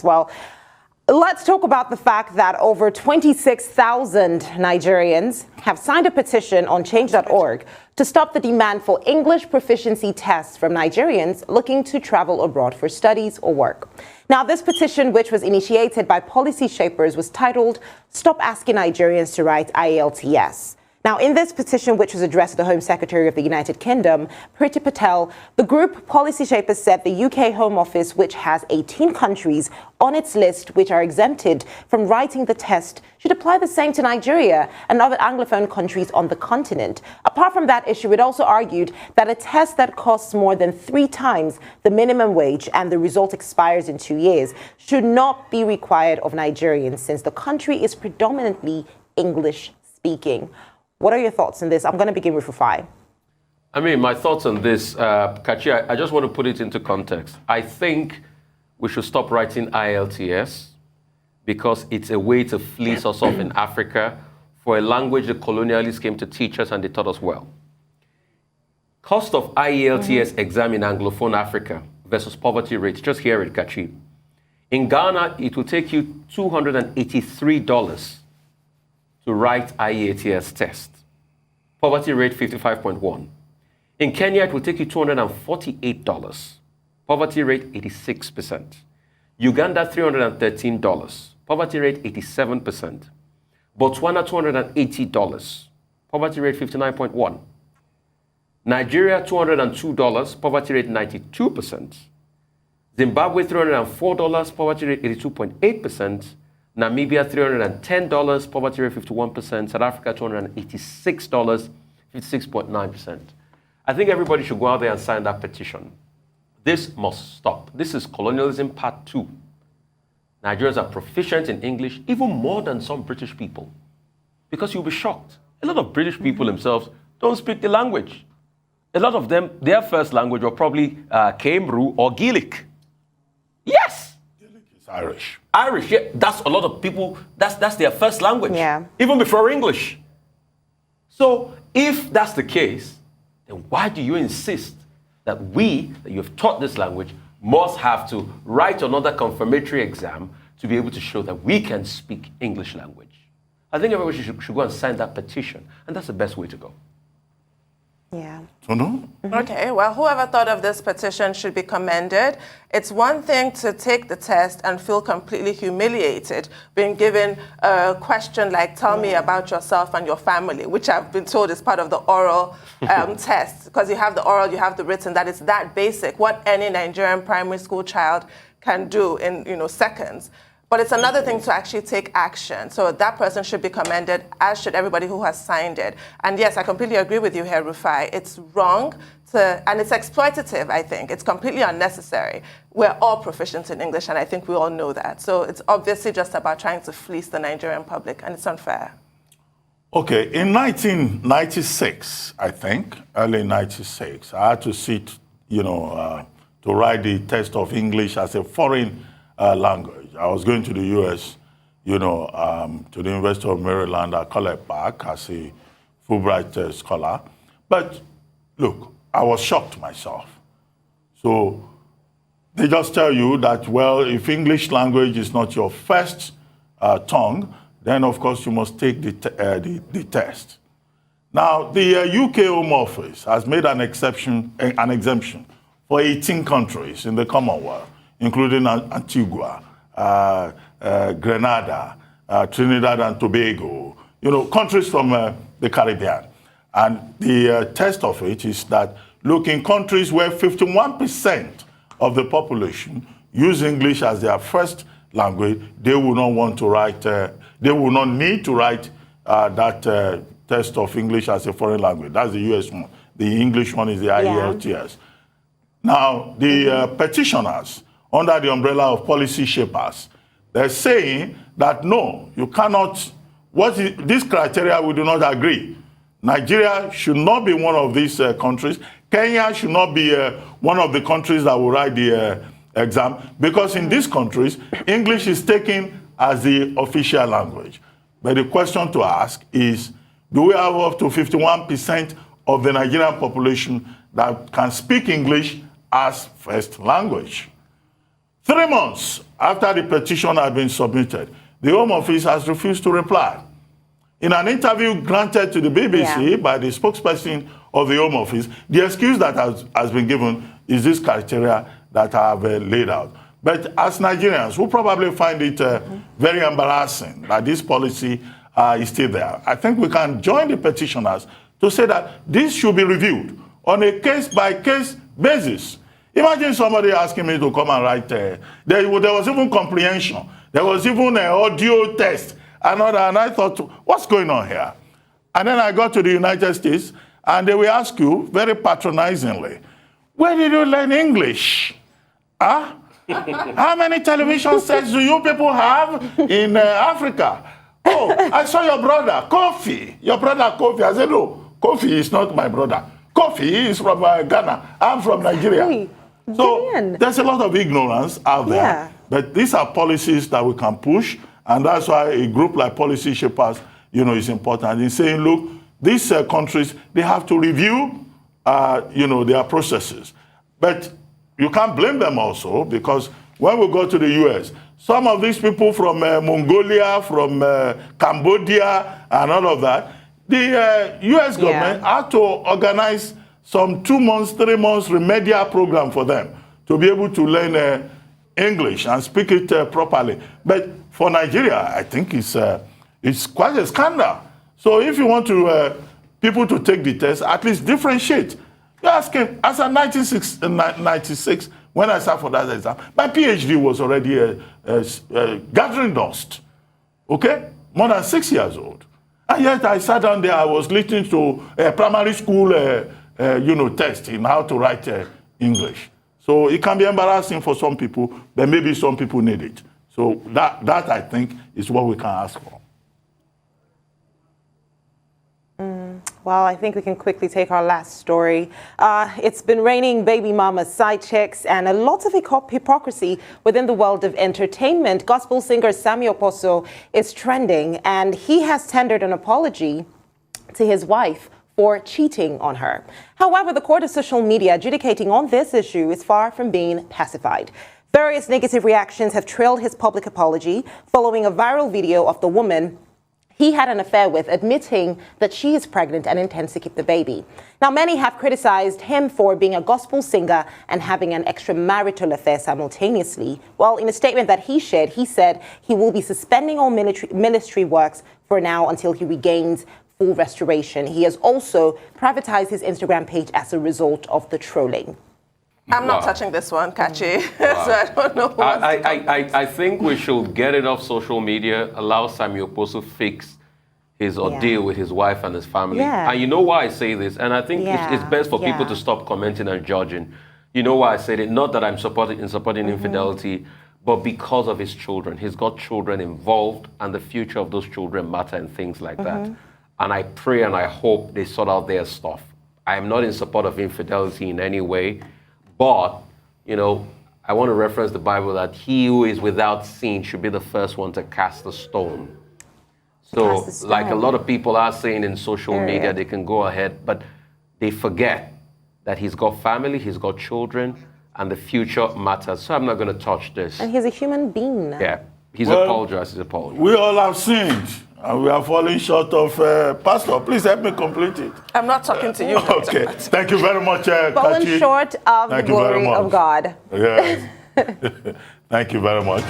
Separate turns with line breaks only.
Well, let's talk about the fact that over 26,000 Nigerians have signed a petition on change.org to stop the demand for English proficiency tests from Nigerians looking to travel abroad for studies or work. Now, this petition, which was initiated by policy shapers, was titled "Stop Asking Nigerians to Write IELTS." Now, in this petition, which was addressed to the Home Secretary of the United Kingdom, Priti Patel, the group policy shapers said the UK Home Office, which has 18 countries on its list which are exempted from writing the test, should apply the same to Nigeria and other Anglophone countries on the continent. Apart from that issue, it also argued that a test that costs more than 3 times the minimum wage and the result expires in 2 years should not be required of Nigerians, since the country is predominantly English speaking. What are your thoughts on this? I'm going to begin with Rufai.
I mean, my thoughts on this, Kachi, I just want to put it into context. I think we should stop writing IELTS because it's a way to fleece us off in Africa for a language the colonialists came to teach us and they taught us well. Cost of IELTS exam in Anglophone Africa versus poverty rate, just hear it, Kachi. In Ghana, it will take you $283 to write IELTS test. Poverty rate 55.1. In Kenya, it will take you $248. Poverty rate 86%. Uganda $313. Poverty rate 87%. Botswana $280. Poverty rate 59.1. Nigeria $202. Poverty rate 92%. Zimbabwe $304. Poverty rate 82.8%. Namibia, $310, poverty rate 51%. South Africa, $286, 56.9%. I think everybody should go out there and sign that petition. This must stop. This is colonialism part 2. Nigerians are proficient in English, even more than some British people. Because you'll be shocked. A lot of British people themselves don't speak the language. A lot of them, their first language were probably Kemru or Gaelic. Yes!
Irish.
Irish, yeah, that's a lot of people, that's their first language, even before English. So if that's the case, then why do you insist that you have taught this language, must have to write another confirmatory exam to be able to show that we can speak English language? I think everybody should go and sign that petition, and that's the best way to go.
Yeah.
Okay, well, whoever thought of this petition should be commended. It's one thing to take the test and feel completely humiliated being given a question like, tell me about yourself and your family, which I've been told is part of the oral test, because you have the oral, you have the written, that is that basic, what any Nigerian primary school child can do in seconds. But it's another thing to actually take action. So that person should be commended, as should everybody who has signed it. And yes, I completely agree with you here, Rufai. It's wrong and it's exploitative, I think. It's completely unnecessary. We're all proficient in English, and I think we all know that. So it's obviously just about trying to fleece the Nigerian public, and it's unfair.
Okay, in 1996, I think, early 96, I had to sit, to write the test of English as a foreign language. I was going to the U.S., to the University of Maryland at College Park as a Fulbright scholar. But look, I was shocked myself. So they just tell you that, well, if English language is not your first tongue, then of course you must take the test. Now, the UK Home Office has made an exemption for 18 countries in the Commonwealth, including Antigua, Grenada, Trinidad and Tobago, countries from the Caribbean. And the test of it is that, look, in countries where 51% of the population use English as their first language, they will not want to write, they will not need to write that test of English as a foreign language. That's the US one. The English one is the IELTS. Now, the petitioners, under the umbrella of policy shapers, they're saying that no, you cannot, this criteria we do not agree. Nigeria should not be one of these countries. Kenya should not be one of the countries that will write the exam, because in these countries, English is taken as the official language. But the question to ask is, do we have up to 51% of the Nigerian population that can speak English as first language? 3 months after the petition had been submitted, the Home Office has refused to reply. In an interview granted to the BBC by the spokesperson of the Home Office, the excuse that has been given is this criteria that I have laid out. But as Nigerians, we probably find it very embarrassing that this policy is still there. I think we can join the petitioners to say that this should be reviewed on a case-by-case basis. Imagine somebody asking me to come and write. There was even comprehension. There was even an audio test. And I thought, what's going on here? And then I got to the United States, and they will ask you very patronizingly, where did you learn English? Huh? How many television sets do you people have in Africa? Oh, I saw your brother, Kofi. Your brother, Kofi. I said, no, Kofi is not my brother. Kofi is from Ghana. I'm from Nigeria.
Hey,
so there's a lot of ignorance out there.
Yeah.
But these are policies that we can push. And that's why a group like Policy Shapers, is important. In saying, look, these countries, they have to review, their processes. But you can't blame them also, because when we go to the US, some of these people from Mongolia, from Cambodia, and all of that, the US government had to organize some 2 months, 3 months remedial program for them to be able to learn English and speak it properly. But for Nigeria, I think it's quite a scandal. So if you want to people to take the test, at least differentiate. You ask him, as a 96, when I sat for that exam, my PhD was already gathering dust. Okay? More than 6 years old. And yet I sat down there, I was listening to a primary school test in how to write English. So it can be embarrassing for some people, but maybe some people need it. So that I think is what we can ask for.
Well, I think we can quickly take our last story. It's been raining baby mamas, side chicks, and a lot of hypocrisy within the world of entertainment. Gospel singer Samuel Poso is trending, and he has tendered an apology to his wife for cheating on her. However, the court of social media adjudicating on this issue is far from being pacified. Various negative reactions have trailed his public apology following a viral video of the woman he had an affair with admitting that she is pregnant and intends to keep the baby. Now, many have criticized him for being a gospel singer and having an extramarital affair simultaneously. Well, in a statement that he shared, he said he will be suspending all ministry works for now until he regains full restoration. He has also privatized his Instagram page as a result of the trolling.
I'm not touching this one, Kachi. So I don't know what.
I think we should get it off social media, allow Samuel Poso fix his ordeal with his wife and his family.
Yeah.
And you know why I say this? And I think it's best for people to stop commenting and judging. You know why I said it? Not that I'm supporting infidelity, but because of his children. He's got children involved, and the future of those children matter and things like that. And I pray and I hope they sort out their stuff. I am not in support of infidelity in any way. But, I want to reference the Bible that he who is without sin should be the first one to cast a stone. So, like a lot of people are saying in social media, they can go ahead, but they forget that he's got family, he's got children, and the future matters. So I'm not going to touch this.
And he's a human being.
Yeah, he's apologized.
We all have sinned. And we are falling short of Pastor. Please help me complete it.
I'm not talking to you.
Okay. Thank you very much,
Falling
Kachi.
short of the glory of God.
Yes. Thank you very much.